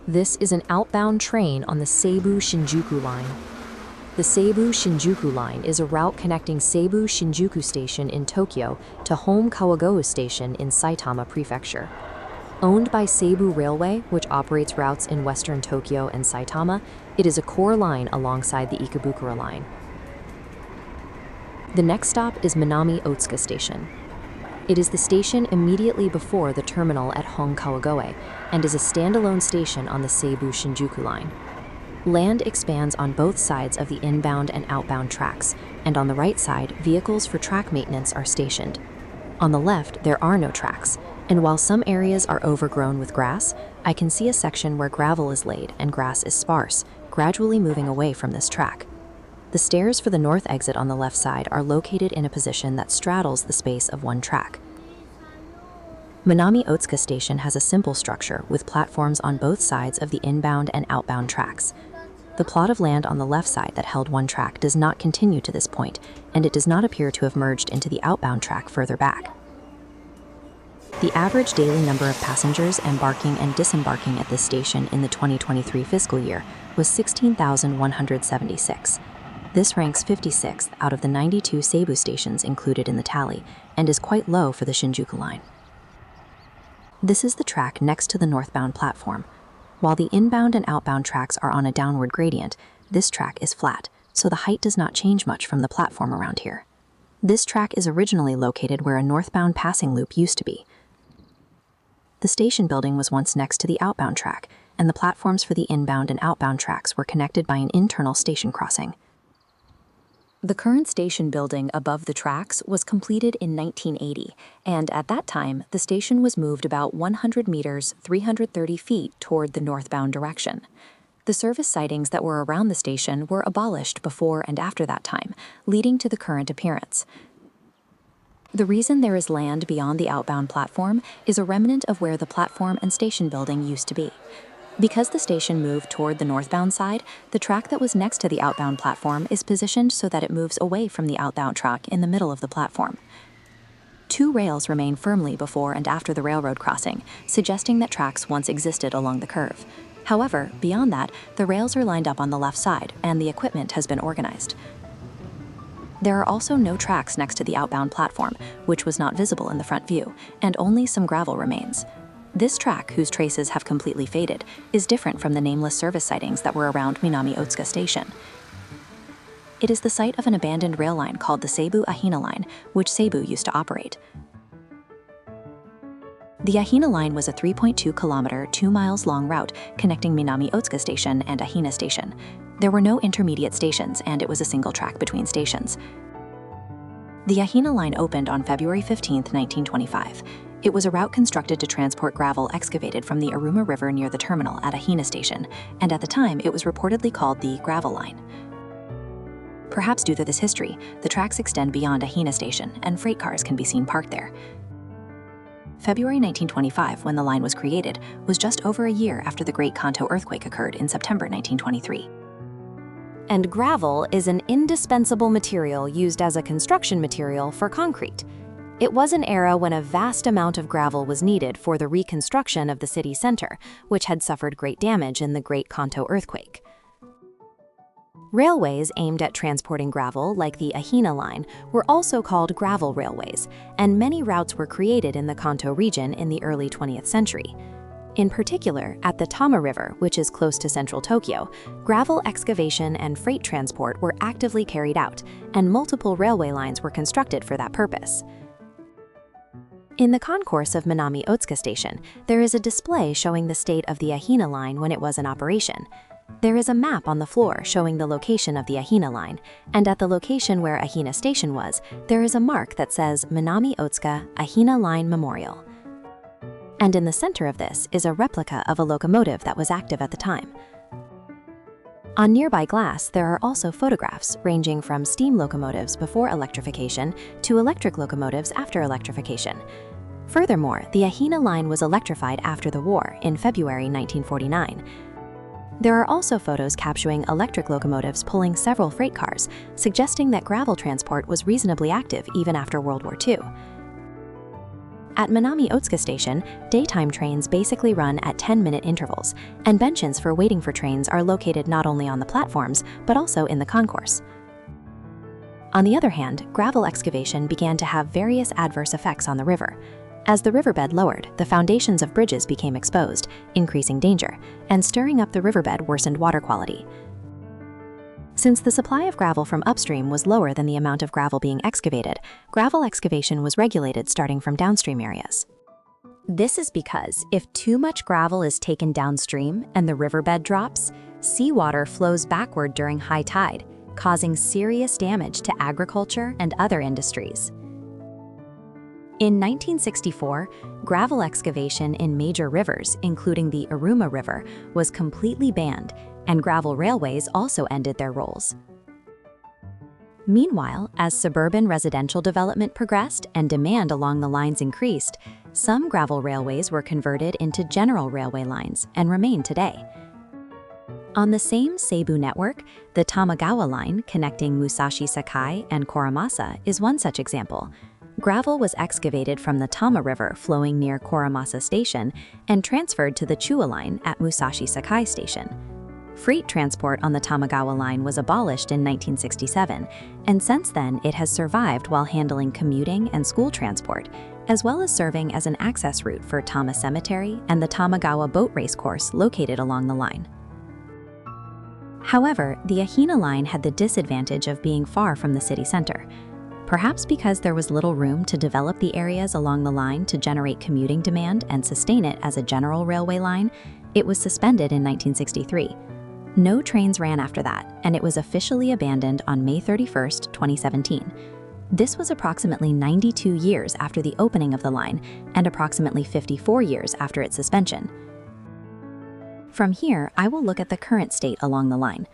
This is an outbound train on the Seibu Shinjuku Line. The Seibu Shinjuku Line is a route connecting Seibu Shinjuku Station in Tokyo to Home Kawagoe Station in Saitama Prefecture. Owned by Seibu Railway, which operates routes in western Tokyo and Saitama, it is a core line alongside the Ikebukuro Line. The next stop is Minami-Otsuka Station. It is the station immediately before the terminal at Home Kawagoe and is a standalone station on the Seibu Shinjuku Line. Land expands on both sides of the inbound and outbound tracks, and on the right side, vehicles for track maintenance are stationed. On the left, there are no tracks, and while some areas are overgrown with grass, I can see a section where gravel is laid and grass is sparse, gradually moving away from this track. The stairs for the north exit on the left side are located in a position that straddles the space of one track. Minami-Otsuka Station has a simple structure with platforms on both sides of the inbound and outbound tracks. The plot of land on the left side that held one track does not continue to this point, and it does not appear to have merged into the outbound track further back. The average daily number of passengers embarking and disembarking at this station in the 2023 fiscal year was 16,176. This ranks 56th out of the 92 Seibu stations included in the tally, and is quite low for the Shinjuku Line. This is the track next to the northbound platform. While the inbound and outbound tracks are on a downward gradient, this track is flat, so the height does not change much from the platform around here. This track is originally located where a northbound passing loop used to be. The station building was once next to the outbound track, and the platforms for the inbound and outbound tracks were connected by an internal station crossing. The current station building above the tracks was completed in 1980, and at that time, the station was moved about 100 meters, 330 feet toward the northbound direction. The service sidings that were around the station were abolished before and after that time, leading to the current appearance. The reason there is land beyond the outbound platform is a remnant of where the platform and station building used to be. Because the station moved toward the northbound side, the track that was next to the outbound platform is positioned so that it moves away from the outbound track in the middle of the platform. Two rails remain firmly before and after the railroad crossing, suggesting that tracks once existed along the curve. However, beyond that, the rails are lined up on the left side, and the equipment has been organized. There are also no tracks next to the outbound platform, which was not visible in the front view, and only some gravel remains. This track, whose traces have completely faded, is different from the nameless service sidings that were around Minami-Otsuka Station. It is the site of an abandoned rail line called the Seibu Ahina Line, which Seibu used to operate. The Ahina Line was a 3.2-kilometer, 2 miles long route connecting Minami-Otsuka Station and Ahina Station. There were no intermediate stations, and it was a single track between stations. The Ahina Line opened on February 15, 1925. It was a route constructed to transport gravel excavated from the Iruma River near the terminal at Ahina Station, and at the time it was reportedly called the Gravel Line. Perhaps due to this history, the tracks extend beyond Ahina Station, and freight cars can be seen parked there. February 1925, when the line was created, was just over a year after the Great Kanto earthquake occurred in September 1923. And gravel is an indispensable material used as a construction material for concrete. It was an era when a vast amount of gravel was needed for the reconstruction of the city center, which had suffered great damage in the Great Kanto earthquake. Railways aimed at transporting gravel, like the Ahina Line, were also called gravel railways, and many routes were created in the Kanto region in the early 20th century. In particular, at the Tama River, which is close to central Tokyo, gravel excavation and freight transport were actively carried out, and multiple railway lines were constructed for that purpose. In the concourse of Minami-Otsuka Station, there is a display showing the state of the Ahina Line when it was in operation. There is a map on the floor showing the location of the Ahina Line, and at the location where Ahina Station was, there is a mark that says Minami-Otsuka Ahina Line Memorial. And in the center of this is a replica of a locomotive that was active at the time. On nearby glass, there are also photographs ranging from steam locomotives before electrification to electric locomotives after electrification. Furthermore, the Ahina Line was electrified after the war in February 1949. There are also photos capturing electric locomotives pulling several freight cars, suggesting that gravel transport was reasonably active even after World War II. At Minami-Otsuka Station, daytime trains basically run at 10-minute intervals, and benches for waiting for trains are located not only on the platforms, but also in the concourse. On the other hand, gravel excavation began to have various adverse effects on the river. As the riverbed lowered, the foundations of bridges became exposed, increasing danger, and stirring up the riverbed worsened water quality. Since the supply of gravel from upstream was lower than the amount of gravel being excavated, gravel excavation was regulated starting from downstream areas. This is because if too much gravel is taken downstream and the riverbed drops, seawater flows backward during high tide, causing serious damage to agriculture and other industries. In 1964, gravel excavation in major rivers, including the Iruma River, was completely banned, and gravel railways also ended their roles. Meanwhile, as suburban residential development progressed and demand along the lines increased, some gravel railways were converted into general railway lines and remain today. On the same Seibu network, the Tamagawa line connecting Musashi Sakai and Koramasa is one such example. Gravel was excavated from the Tama River flowing near Koramasa Station and transferred to the Chua line at Musashi Sakai Station. Freight transport on the Tamagawa line was abolished in 1967, and since then it has survived while handling commuting and school transport, as well as serving as an access route for Tama Cemetery and the Tamagawa boat race course located along the line. However, the Ahina line had the disadvantage of being far from the city center. Perhaps because there was little room to develop the areas along the line to generate commuting demand and sustain it as a general railway line, it was suspended in 1963. No trains ran after that, and it was officially abandoned on May 31, 2017. This was approximately 92 years after the opening of the line and approximately 54 years after its suspension. From here, I will look at the current state along the line.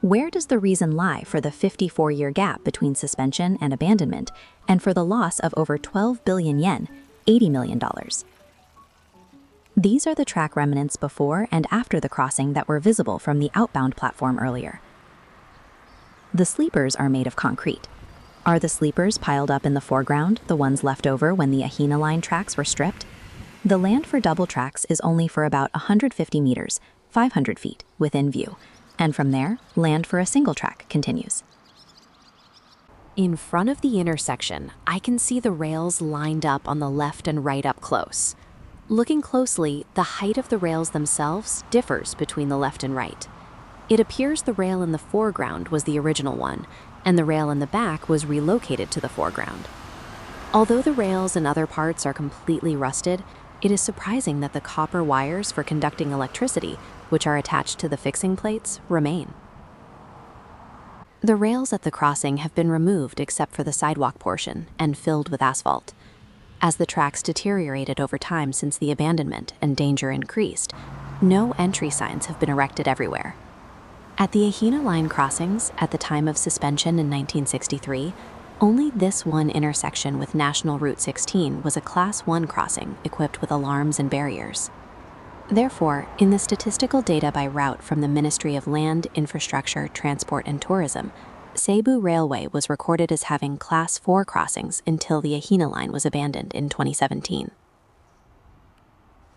Where does the reason lie for the 54-year gap between suspension and abandonment, and for the loss of over 12 billion yen, $80 million? These are the track remnants before and after the crossing that were visible from the outbound platform earlier. The sleepers are made of concrete. Are the sleepers piled up in the foreground, the ones left over when the Ahina line tracks were stripped? The land for double tracks is only for about 150 meters, 500 feet, within view. And from there, land for a single track continues. In front of the intersection, I can see the rails lined up on the left and right up close. Looking closely, the height of the rails themselves differs between the left and right. It appears the rail in the foreground was the original one, and the rail in the back was relocated to the foreground. Although the rails and other parts are completely rusted, it is surprising that the copper wires for conducting electricity, which are attached to the fixing plates, remain. The rails at the crossing have been removed except for the sidewalk portion and filled with asphalt. As the tracks deteriorated over time since the abandonment and danger increased, no entry signs have been erected everywhere. At the Ahina line crossings, at the time of suspension in 1963, only this one intersection with National Route 16 was a Class 1 crossing equipped with alarms and barriers. Therefore, in the statistical data by route from the Ministry of Land, Infrastructure, Transport and Tourism, Seibu Railway was recorded as having Class 4 crossings until the Ahina line was abandoned in 2017.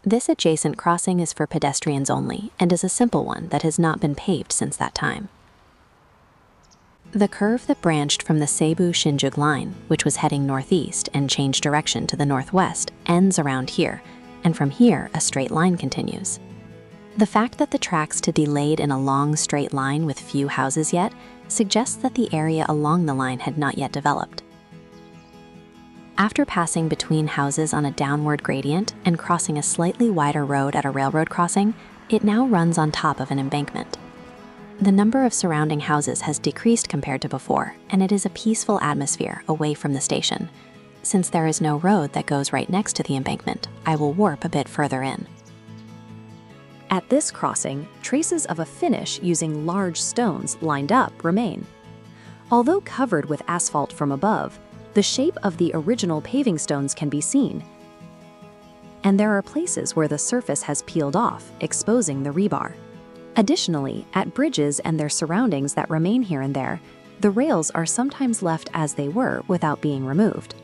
This adjacent crossing is for pedestrians only and is a simple one that has not been paved since that time. The curve that branched from the Seibu Shinjuku Line, which was heading northeast and changed direction to the northwest, ends around here, and from here a straight line continues. The fact that the tracks to be laid in a long straight line with few houses yet suggests that the area along the line had not yet developed. After passing between houses on a downward gradient and crossing a slightly wider road at a railroad crossing, it now runs on top of an embankment. The number of surrounding houses has decreased compared to before, and it is a peaceful atmosphere away from the station. Since there is no road that goes right next to the embankment, I will warp a bit further in. At this crossing, traces of a finish using large stones lined up remain. Although covered with asphalt from above, the shape of the original paving stones can be seen, and there are places where the surface has peeled off, exposing the rebar. Additionally, at bridges and their surroundings that remain here and there, the rails are sometimes left as they were without being removed.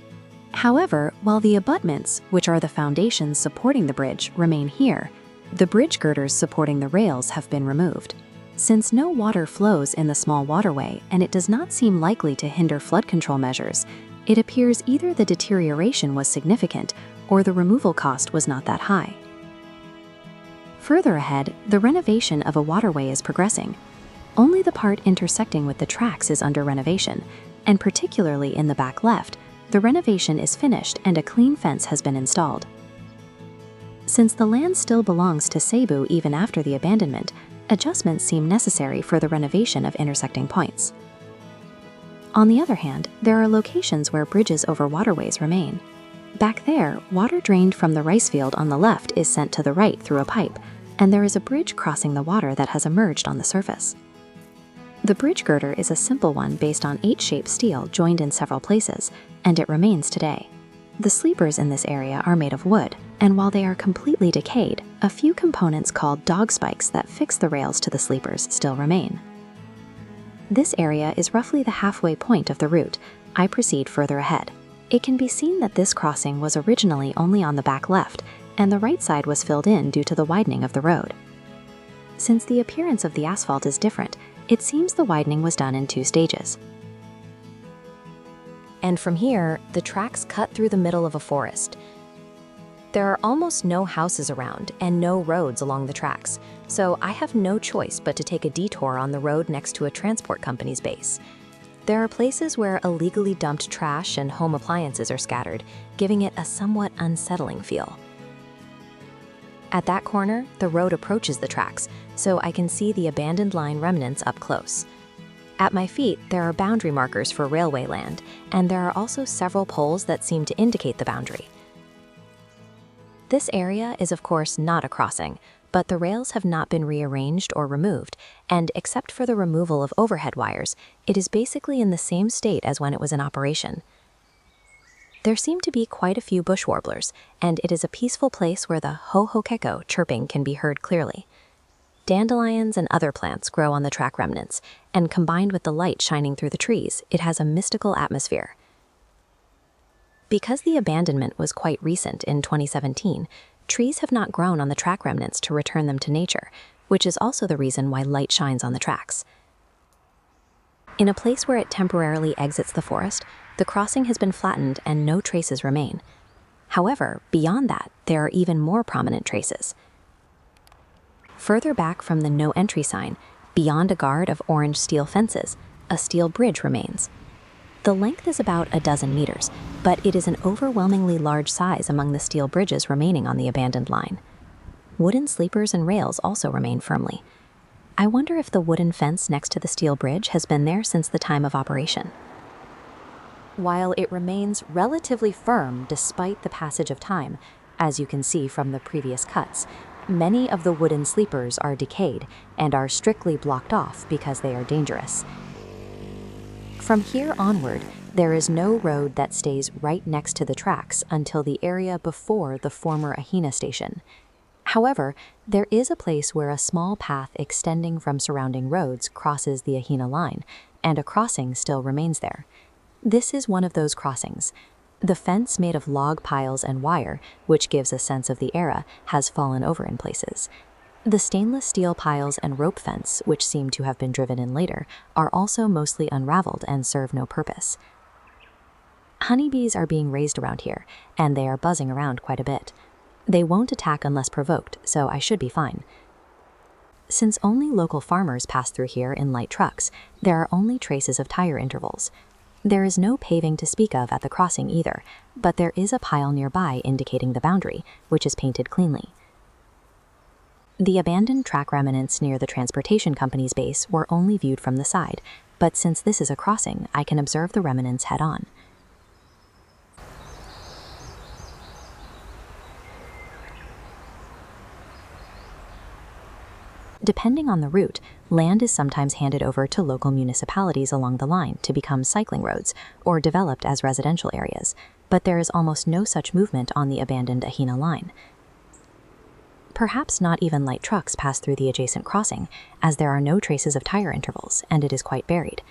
However, while the abutments, which are the foundations supporting the bridge, remain here, the bridge girders supporting the rails have been removed. Since no water flows in the small waterway and it does not seem likely to hinder flood control measures, it appears either the deterioration was significant or the removal cost was not that high. Further ahead, the renovation of a waterway is progressing. Only the part intersecting with the tracks is under renovation, and particularly in the back left, the renovation is finished and a clean fence has been installed. Since the land still belongs to Seibu even after the abandonment, adjustments seem necessary for the renovation of intersecting points. On the other hand, there are locations where bridges over waterways remain. Back there, water drained from the rice field on the left is sent to the right through a pipe, and there is a bridge crossing the water that has emerged on the surface. The bridge girder is a simple one based on H-shaped steel joined in several places, and it remains today. The sleepers in this area are made of wood, and while they are completely decayed, a few components called dog spikes that fix the rails to the sleepers still remain. This area is roughly the halfway point of the route. I proceed further ahead. It can be seen that this crossing was originally only on the back left, and the right side was filled in due to the widening of the road. Since the appearance of the asphalt is different, it seems the widening was done in 2 stages. And from here, the tracks cut through the middle of a forest. There are almost no houses around and no roads along the tracks, so I have no choice but to take a detour on the road next to a transport company's base. There are places where illegally dumped trash and home appliances are scattered, giving it a somewhat unsettling feel. At that corner, the road approaches the tracks, so I can see the abandoned line remnants up close. At my feet, there are boundary markers for railway land, and there are also several poles that seem to indicate the boundary. This area is of course not a crossing, but the rails have not been rearranged or removed, and except for the removal of overhead wires, it is basically in the same state as when it was in operation. There seem to be quite a few bush warblers, and it is a peaceful place where the ho-ho-keko chirping can be heard clearly. Dandelions and other plants grow on the track remnants, and combined with the light shining through the trees, it has a mystical atmosphere. Because the abandonment was quite recent in 2017, trees have not grown on the track remnants to return them to nature, which is also the reason why light shines on the tracks. In a place where it temporarily exits the forest, the crossing has been flattened and no traces remain. However, beyond that, there are even more prominent traces. Further back from the no entry sign, beyond a guard of orange steel fences, a steel bridge remains. The length is about a dozen meters, but it is an overwhelmingly large size among the steel bridges remaining on the abandoned line. Wooden sleepers and rails also remain firmly. I wonder if the wooden fence next to the steel bridge has been there since the time of operation. While it remains relatively firm despite the passage of time, as you can see from the previous cuts, many of the wooden sleepers are decayed and are strictly blocked off because they are dangerous. From here onward, there is no road that stays right next to the tracks until the area before the former Ahina Station. However, there is a place where a small path extending from surrounding roads crosses the Ahina Line, and a crossing still remains there. This is one of those crossings. The fence made of log piles and wire, which gives a sense of the era, has fallen over in places. The stainless steel piles and rope fence, which seem to have been driven in later, are also mostly unraveled and serve no purpose. Honeybees are being raised around here, and they are buzzing around quite a bit. They won't attack unless provoked, so I should be fine. Since only local farmers pass through here in light trucks, there are only traces of tire intervals. There is no paving to speak of at the crossing either, but there is a pile nearby indicating the boundary, which is painted cleanly. The abandoned track remnants near the transportation company's base were only viewed from the side, but since this is a crossing, I can observe the remnants head-on. Depending on the route, land is sometimes handed over to local municipalities along the line to become cycling roads or developed as residential areas, but there is almost no such movement on the abandoned Ahina Line. Perhaps not even light trucks pass through the adjacent crossing, as there are no traces of tire intervals and it is quite buried.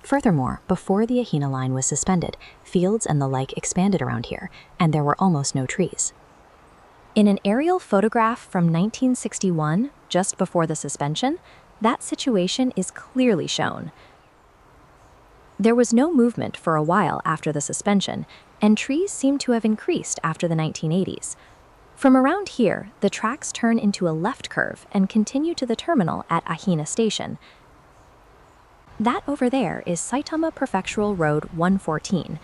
Furthermore, before the Ahina Line was suspended, fields and the like expanded around here, and there were almost no trees. In an aerial photograph from 1961, just before the suspension, that situation is clearly shown. There was no movement for a while after the suspension, and trees seem to have increased after the 1980s. From around here, the tracks turn into a left curve and continue to the terminal at Ahina Station. That over there is Saitama Prefectural Road 114.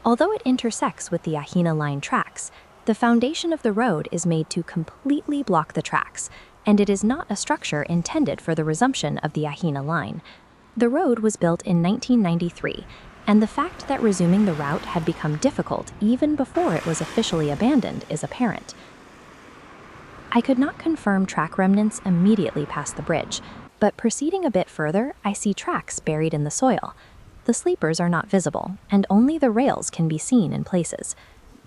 Although it intersects with the Ahina Line tracks, the foundation of the road is made to completely block the tracks, and it is not a structure intended for the resumption of the Ahina Line. The road was built in 1993, and the fact that resuming the route had become difficult even before it was officially abandoned is apparent. I could not confirm track remnants immediately past the bridge, but proceeding a bit further, I see tracks buried in the soil. The sleepers are not visible, and only the rails can be seen in places.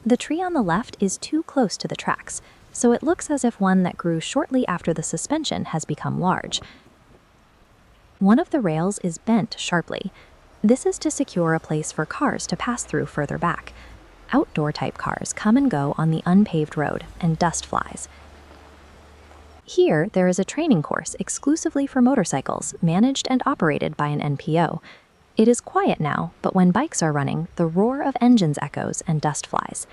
The tree on the left is too close to the tracks, so it looks as if one that grew shortly after the suspension has become large. One of the rails is bent sharply. This is to secure a place for cars to pass through further back. Outdoor-type cars come and go on the unpaved road, and dust flies. Here, there is a training course exclusively for motorcycles, managed and operated by an NPO. It is quiet now, but when bikes are running, the roar of engines echoes and dust flies.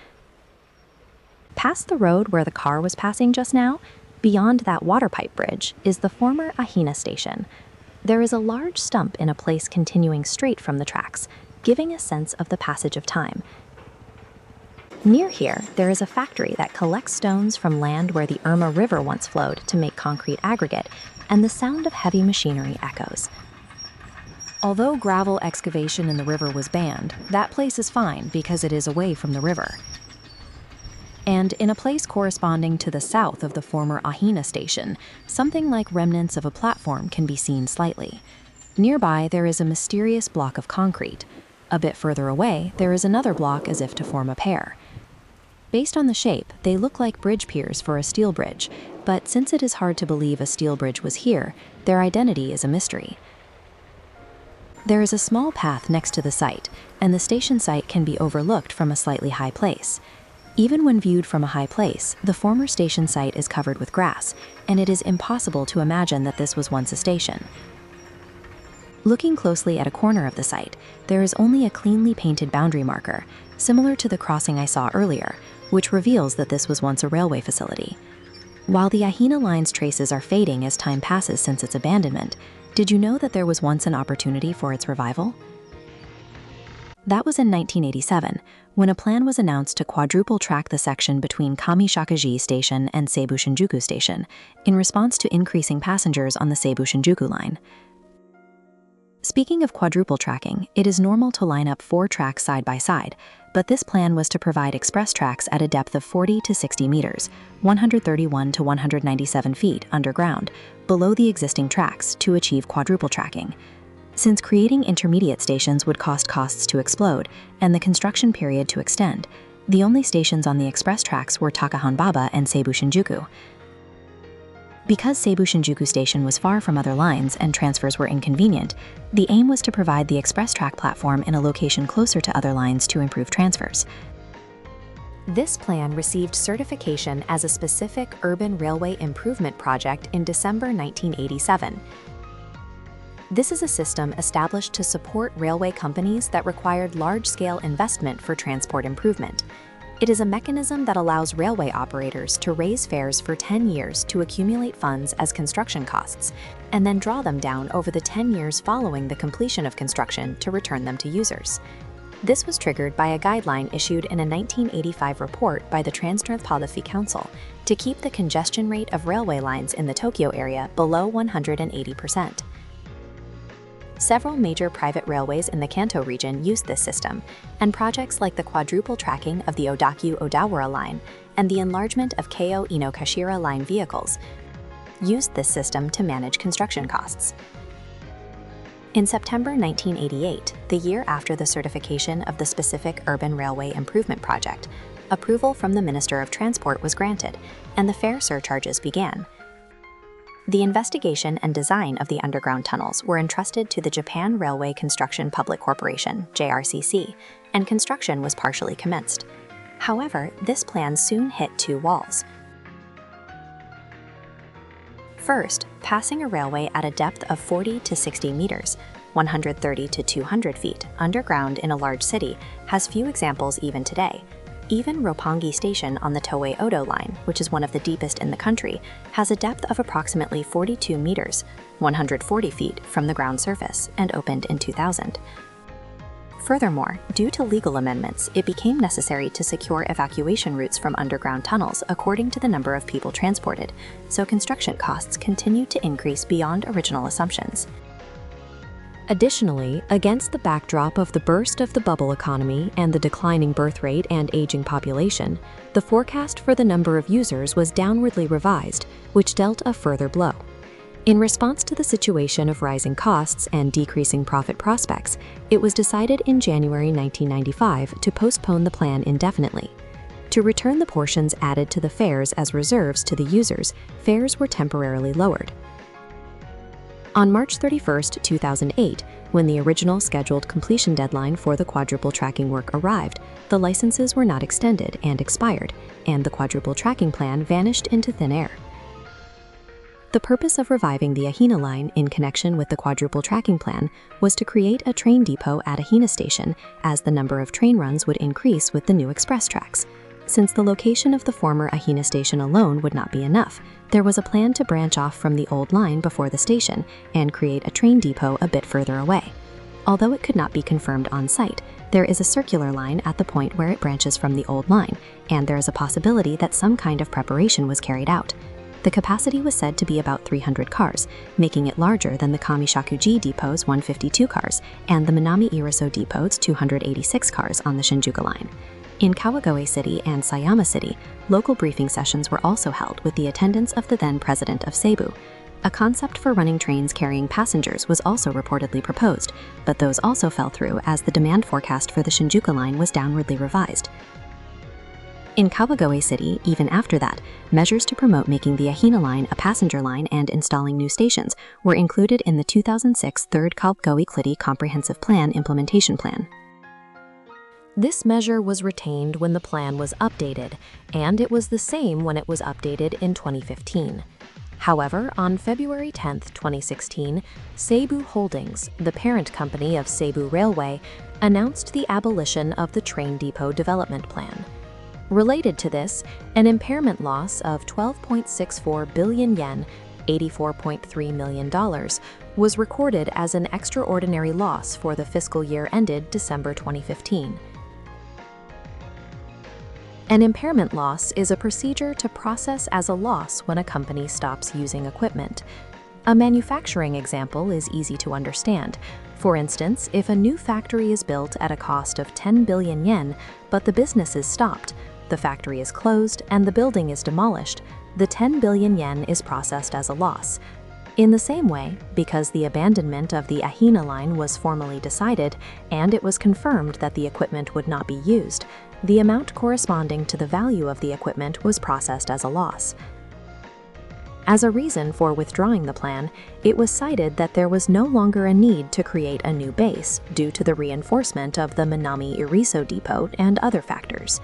Past the road where the car was passing just now, beyond that water pipe bridge, is the former Ahina Station. There is a large stump in a place continuing straight from the tracks, giving a sense of the passage of time. Near here, there is a factory that collects stones from land where the Iruma River once flowed to make concrete aggregate, and the sound of heavy machinery echoes. Although gravel excavation in the river was banned, that place is fine because it is away from the river. And in a place corresponding to the south of the former Ahina Station, something like remnants of a platform can be seen slightly. Nearby, there is a mysterious block of concrete. A bit further away, there is another block as if to form a pair. Based on the shape, they look like bridge piers for a steel bridge, but since it is hard to believe a steel bridge was here, their identity is a mystery. There is a small path next to the site, and the station site can be overlooked from a slightly high place. Even when viewed from a high place, the former station site is covered with grass, and it is impossible to imagine that this was once a station. Looking closely at a corner of the site, there is only a cleanly painted boundary marker, similar to the crossing I saw earlier, which reveals that this was once a railway facility. While the Ahina Line's traces are fading as time passes since its abandonment, did you know that there was once an opportunity for its revival? That was in 1987, when a plan was announced to quadruple-track the section between Kami-Shakaji Station and Seibu Shinjuku Station, in response to increasing passengers on the Seibu Shinjuku Line. Speaking of quadruple tracking, it is normal to line up 4 tracks side by side, but this plan was to provide express tracks at a depth of 40 to 60 meters, 131 to 197 feet underground, below the existing tracks to achieve quadruple tracking. Since creating intermediate stations would costs to explode and the construction period to extend, the only stations on the express tracks were Takahanbaba and Seibu Shinjuku. Because Seibu Shinjuku Station was far from other lines and transfers were inconvenient, the aim was to provide the express track platform in a location closer to other lines to improve transfers. This plan received certification as a specific urban railway improvement project in December 1987. This is a system established to support railway companies that required large-scale investment for transport improvement. It is a mechanism that allows railway operators to raise fares for 10 years to accumulate funds as construction costs, and then draw them down over the 10 years following the completion of construction to return them to users. This was triggered by a guideline issued in a 1985 report by the Trans-North Policy Council to keep the congestion rate of railway lines in the Tokyo area below 180%. Several major private railways in the Kanto region use this system, and projects like the quadruple tracking of the Odakyu-Odawara line and the enlargement of Keio-Inokashira line vehicles used this system to manage construction costs. In September 1988, the year after the certification of the specific urban railway improvement project, approval from the Minister of Transport was granted, and the fare surcharges began. The investigation and design of the underground tunnels were entrusted to the Japan Railway Construction Public Corporation, JRCC, and construction was partially commenced. However, this plan soon hit two walls. First, passing a railway at a depth of 40 to 60 meters, 130 to 200 feet, underground in a large city has few examples even today. Even Roppongi Station on the Toei-Odo line, which is one of the deepest in the country, has a depth of approximately 42 meters, 140 feet from the ground surface, and opened in 2000. Furthermore, due to legal amendments, it became necessary to secure evacuation routes from underground tunnels according to the number of people transported, so construction costs continued to increase beyond original assumptions. Additionally, against the backdrop of the burst of the bubble economy and the declining birth rate and aging population, the forecast for the number of users was downwardly revised, which dealt a further blow. In response to the situation of rising costs and decreasing profit prospects, it was decided in January 1995 to postpone the plan indefinitely. To return the portions added to the fares as reserves to the users, fares were temporarily lowered. On March 31, 2008, when the original scheduled completion deadline for the quadruple tracking work arrived, the licenses were not extended and expired, and the quadruple tracking plan vanished into thin air. The purpose of reviving the Ahina Line in connection with the quadruple tracking plan was to create a train depot at Ahina Station, as the number of train runs would increase with the new express tracks. Since the location of the former Ahina Station alone would not be enough, there was a plan to branch off from the old line before the station and create a train depot a bit further away. Although it could not be confirmed on site, there is a circular line at the point where it branches from the old line, and there is a possibility that some kind of preparation was carried out. The capacity was said to be about 300 cars, making it larger than the Kamishakuji Depot's 152 cars and the Minami-Iriso Depot's 286 cars on the Shinjuku Line. In Kawagoe City and Sayama City, local briefing sessions were also held with the attendance of the then president of Seibu. A concept for running trains carrying passengers was also reportedly proposed, but those also fell through as the demand forecast for the Shinjuku Line was downwardly revised. In Kawagoe City, even after that, measures to promote making the Ahina Line a passenger line and installing new stations were included in the 2006 Third Kawagoe-Clitti Comprehensive Plan Implementation Plan. This measure was retained when the plan was updated, and it was the same when it was updated in 2015. However, on February 10, 2016, Seibu Holdings, the parent company of Seibu Railway, announced the abolition of the train depot development plan. Related to this, an impairment loss of 12.64 billion yen, $84.3 million, was recorded as an extraordinary loss for the fiscal year ended December 2015. An impairment loss is a procedure to process as a loss when a company stops using equipment. A manufacturing example is easy to understand. For instance, if a new factory is built at a cost of 10 billion yen, but the business is stopped, the factory is closed, and the building is demolished, the 10 billion yen is processed as a loss. In the same way, because the abandonment of the Ahina Line was formally decided, and it was confirmed that the equipment would not be used, the amount corresponding to the value of the equipment was processed as a loss. As a reason for withdrawing the plan, it was cited that there was no longer a need to create a new base due to the reinforcement of the Minami-Iriso Depot and other factors.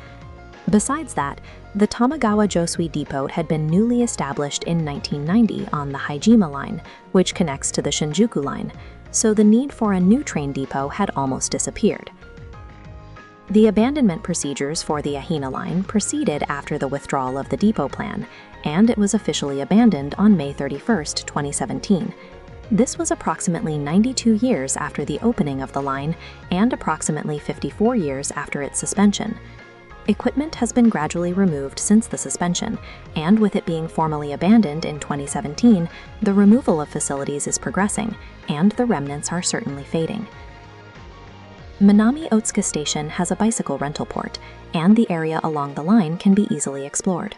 Besides that, the Tamagawa Josui Depot had been newly established in 1990 on the Haijima Line, which connects to the Shinjuku Line, so the need for a new train depot had almost disappeared. The abandonment procedures for the Ahina Line proceeded after the withdrawal of the depot plan, and it was officially abandoned on May 31, 2017. This was approximately 92 years after the opening of the line and approximately 54 years after its suspension. Equipment has been gradually removed since the suspension, and with it being formally abandoned in 2017, the removal of facilities is progressing, and the remnants are certainly fading. Minami-Otsuka Station has a bicycle rental port, and the area along the line can be easily explored.